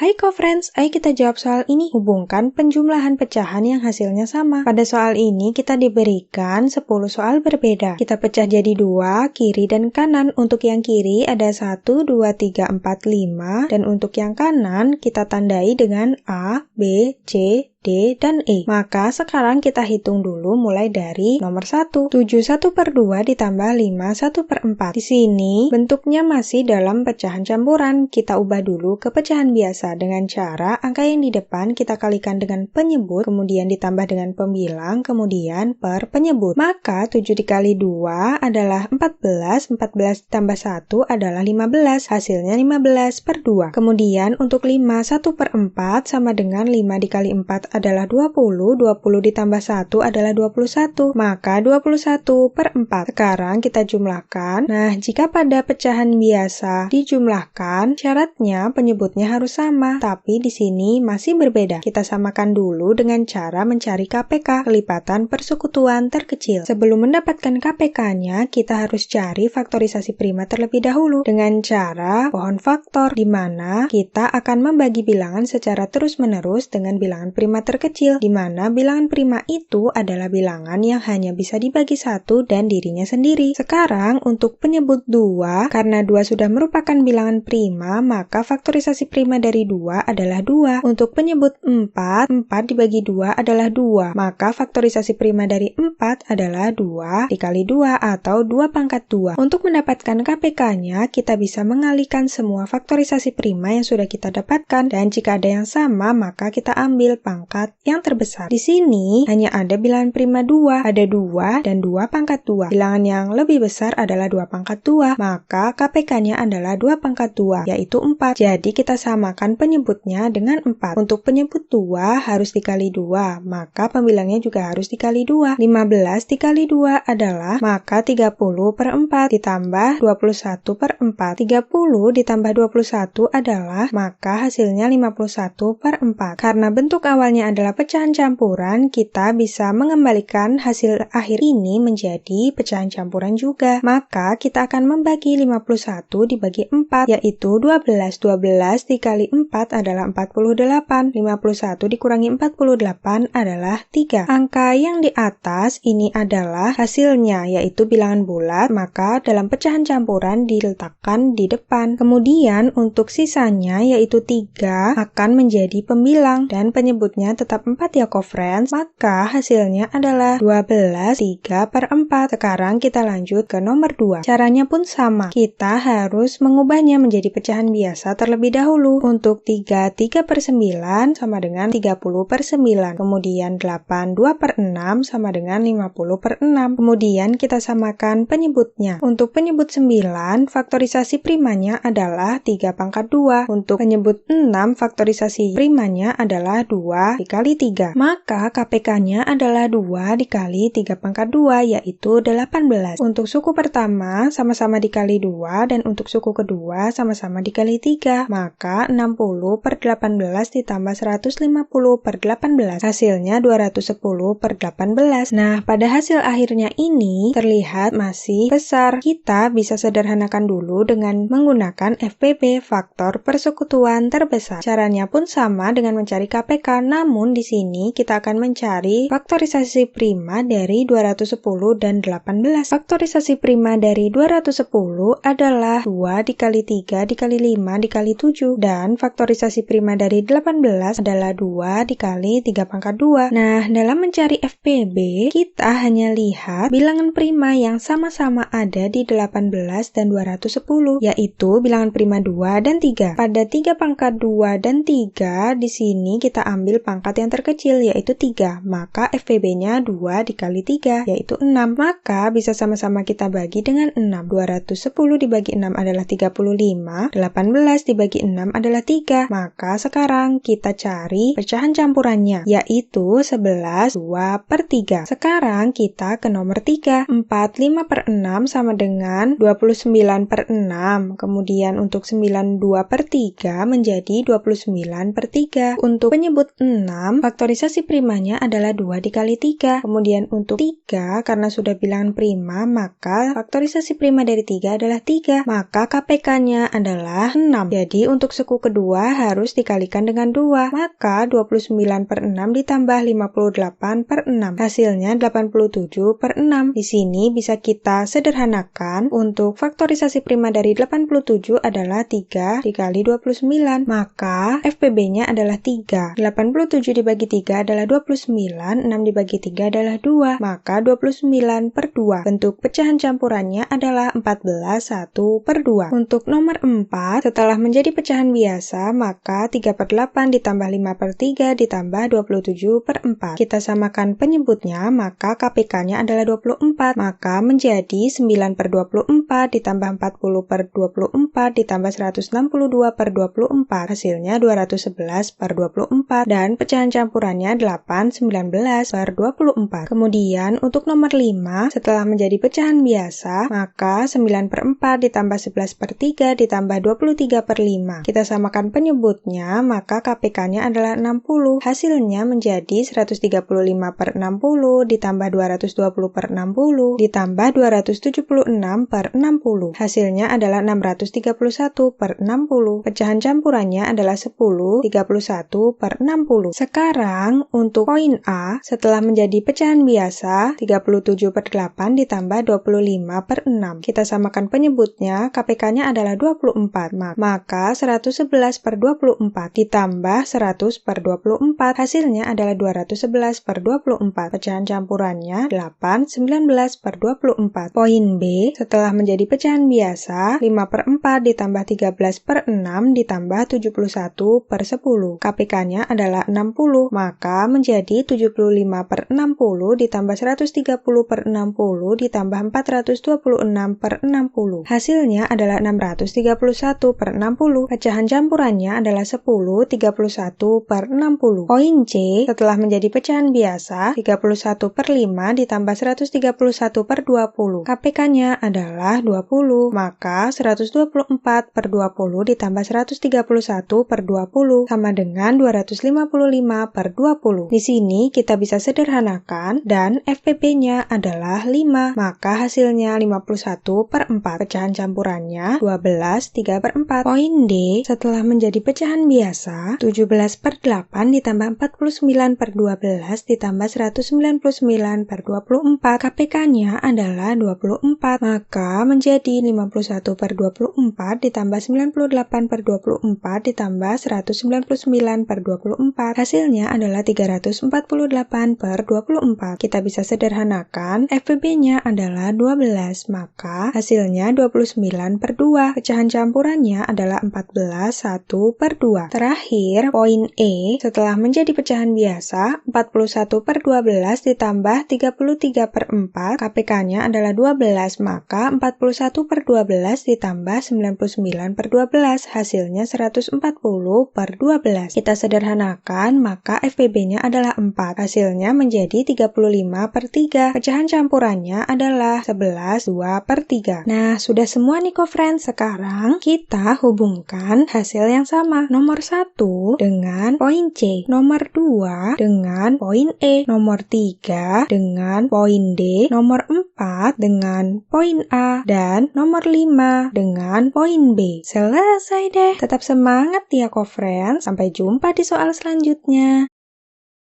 Hai co-friends, ayo kita jawab soal ini. Hubungkan penjumlahan pecahan yang hasilnya sama. Pada soal ini kita diberikan 10 soal berbeda. Kita pecah jadi 2, kiri dan kanan. Untuk yang kiri ada 1, 2, 3, 4, 5. Dan untuk yang kanan kita tandai dengan A, B, C, D, dan E. Maka sekarang kita hitung dulu mulai dari nomor 1. 7 1/2 ditambah 5 1/4. Di sini bentuknya masih dalam pecahan campuran. Kita ubah dulu ke pecahan biasa dengan cara angka yang di depan kita kalikan dengan penyebut, kemudian ditambah dengan pembilang, kemudian per penyebut. Maka 7 dikali 2 adalah 14, 14 ditambah 1 adalah 15, hasilnya 15/2. Kemudian untuk 5 1/4 sama dengan 5 dikali 4 adalah 20, 20 ditambah 1 adalah 21, maka 21/4. Sekarang kita jumlahkan. Nah, jika pada pecahan biasa dijumlahkan, syaratnya penyebutnya harus sama, tapi di sini masih berbeda. Kita samakan dulu dengan cara mencari KPK, kelipatan persekutuan terkecil. Sebelum mendapatkan KPK-nya, kita harus cari faktorisasi prima terlebih dahulu dengan cara pohon faktor, di mana kita akan membagi bilangan secara terus-menerus dengan bilangan prima terkecil, di mana bilangan prima itu adalah bilangan yang hanya bisa dibagi 1 dan dirinya sendiri. Sekarang untuk penyebut 2, karena 2 sudah merupakan bilangan prima, maka faktorisasi prima dari 2 adalah 2. Untuk penyebut 4, 4 dibagi 2 adalah 2, maka faktorisasi prima dari 4 adalah 2 dikali 2 atau 2 pangkat 2. Untuk mendapatkan KPK-nya, kita bisa mengalihkan semua faktorisasi prima yang sudah kita dapatkan, dan jika ada yang sama, maka kita ambil pangkat yang terbesar. Di sini hanya ada bilangan prima 2, ada 2 dan 2 pangkat 2. Bilangan yang lebih besar adalah 2 pangkat 2, maka KPK-nya adalah 2 pangkat 2, yaitu 4. Jadi kita samakan penyebutnya dengan 4. Untuk penyebut 2 harus dikali 2, maka pembilangnya juga harus dikali 2. 15 dikali 2 adalah, maka 30/4 ditambah 21/4. 30 ditambah 21 adalah, maka hasilnya 51/4. Karena bentuk awalnya adalah pecahan campuran, kita bisa mengembalikan hasil akhir ini menjadi pecahan campuran juga. Maka kita akan membagi 51 dibagi 4, yaitu 12. 12 dikali 4 adalah 48. 51 dikurangi 48 adalah 3. Angka yang di atas ini adalah hasilnya, yaitu bilangan bulat, maka dalam pecahan campuran diletakkan di depan. Kemudian untuk sisanya, yaitu 3, akan menjadi pembilang, dan penyebutnya tetap 4 ya co-friends, maka hasilnya adalah 12 3/4. Sekarang kita lanjut ke nomor 2. Caranya pun sama. Kita harus mengubahnya menjadi pecahan biasa terlebih dahulu. Untuk 3 3/9 sama dengan 30/9. Kemudian 8 2/6 sama dengan 50/6. Kemudian kita samakan penyebutnya. Untuk penyebut 9, faktorisasi primanya adalah 3 pangkat 2. Untuk penyebut 6, faktorisasi primanya adalah 2 dikali 3. Maka KPK-nya adalah 2 dikali 3 pangkat 2, yaitu 18. Untuk suku pertama sama-sama dikali 2, dan untuk suku kedua sama-sama dikali 3. Maka 60/18 ditambah 150/18. Hasilnya 210/18. Nah, pada hasil akhirnya ini terlihat masih besar. Kita bisa sederhanakan dulu dengan menggunakan FPB, faktor persekutuan terbesar. Caranya pun sama dengan mencari KPK, namun di sini kita akan mencari faktorisasi prima dari 210 dan 18. Faktorisasi prima dari 210 adalah 2 dikali 3 dikali 5 dikali 7, dan faktorisasi prima dari 18 adalah 2 dikali 3 pangkat 2. Nah, dalam mencari FPB, kita hanya lihat bilangan prima yang sama-sama ada di 18 dan 210, yaitu bilangan prima 2 dan 3. Pada 3 pangkat 2 dan 3, di sini kita ambil pangkat yang terkecil, yaitu 3. Maka FPB-nya 2 dikali 3, yaitu 6. Maka bisa sama-sama kita bagi dengan 6. 210 dibagi 6 adalah 35, 18 dibagi 6 adalah 3. Maka sekarang kita cari pecahan campurannya, yaitu 11 2/3. Sekarang kita ke nomor 3. 4 5/6 sama dengan 29/6. Kemudian untuk 9 2/3 menjadi 29/3. Untuk penyebut 6, 6, faktorisasi primanya adalah 2 dikali 3. Kemudian untuk 3, karena sudah bilangan prima, maka faktorisasi prima dari 3 adalah 3. Maka KPK-nya adalah 6. Jadi untuk suku kedua harus dikalikan dengan 2. Maka 29 per 6 ditambah 58 per 6. Hasilnya 87 per 6. Di sini bisa kita sederhanakan. Untuk faktorisasi prima dari 87 adalah 3 dikali 29. Maka FPB-nya adalah 3. 87 dibagi 3 adalah 29, 6 dibagi 3 adalah 2. Maka 29 per 2. Bentuk pecahan campurannya adalah 14, 1 per 2. Untuk nomor 4, setelah menjadi pecahan biasa, maka 3 per 8 ditambah 5 per 3 ditambah 27 per 4. Kita samakan penyebutnya, maka KPK-nya adalah 24. Maka menjadi 9 per 24 ditambah 40 per 24 ditambah 162 per 24. Hasilnya 211 per 24 dan pecahan campurannya 8, 19 per 24. Kemudian untuk nomor 5, setelah menjadi pecahan biasa, maka 9 per 4 ditambah 11 per 3 ditambah 23 per 5. Kita samakan penyebutnya, maka KPK-nya adalah 60. Hasilnya menjadi 135 per 60 ditambah 220 per 60 ditambah 276 per 60. Hasilnya adalah 631 per 60. Pecahan campurannya adalah 10, 31 per 60. Sekarang untuk poin A, setelah menjadi pecahan biasa, 37 per 8 ditambah 25 per 6. Kita samakan penyebutnya, KPK-nya adalah 24. Maka 111 per 24 ditambah 100 per 24. Hasilnya adalah 211 per 24. Pecahan campurannya 8, 19 per 24. Poin B, setelah menjadi pecahan biasa, 5 per 4 ditambah 13 per 6 ditambah 71 per 10. KPK-nya adalah 60. Maka menjadi 75 per 60 ditambah 130 per 60 ditambah 426 per 60. Hasilnya adalah 631 per 60. Pecahan campurannya adalah 10, 31 per 60. Poin C, setelah menjadi pecahan biasa, 31 per 5 ditambah 131 per 20. KPK-nya adalah 20. Maka 124 per 20 ditambah 131 per 20 sama dengan 255 per 20. Di sini kita bisa sederhanakan dan FPB-nya adalah 5. Maka hasilnya 51 per 4. Pecahan campurannya 12, 3 per 4. Poin D, setelah menjadi pecahan biasa, 17 per 8 ditambah 49 per 12 ditambah 199 per 24. KPK-nya adalah 24. Maka menjadi 51 per 24 ditambah 98 per 24 ditambah 199 per 24. Hasilnya adalah 348 per 24. Kita bisa sederhanakan, FPB-nya adalah 12. Maka hasilnya 29 per 2. Pecahan campurannya adalah 14, 1 per 2. Terakhir, poin E, setelah menjadi pecahan biasa, 41 per 12 ditambah 33 per 4. KPK-nya adalah 12. Maka 41 per 12 ditambah 99 per 12. Hasilnya 140 per 12. Kita sederhanakan, maka FPB-nya adalah 4. Hasilnya menjadi 35 per 3. Pecahan campurannya adalah 11, 2 per 3. Nah, sudah semua nih co-friends. Sekarang kita hubungkan hasil yang sama. Nomor 1 dengan poin C. Nomor 2 dengan poin E. Nomor 3 dengan poin D. Nomor 4 dengan poin A. Dan nomor 5 dengan poin B. Selesai deh. Tetap semangat ya co-friends. Sampai jumpa di soal selanjutnya.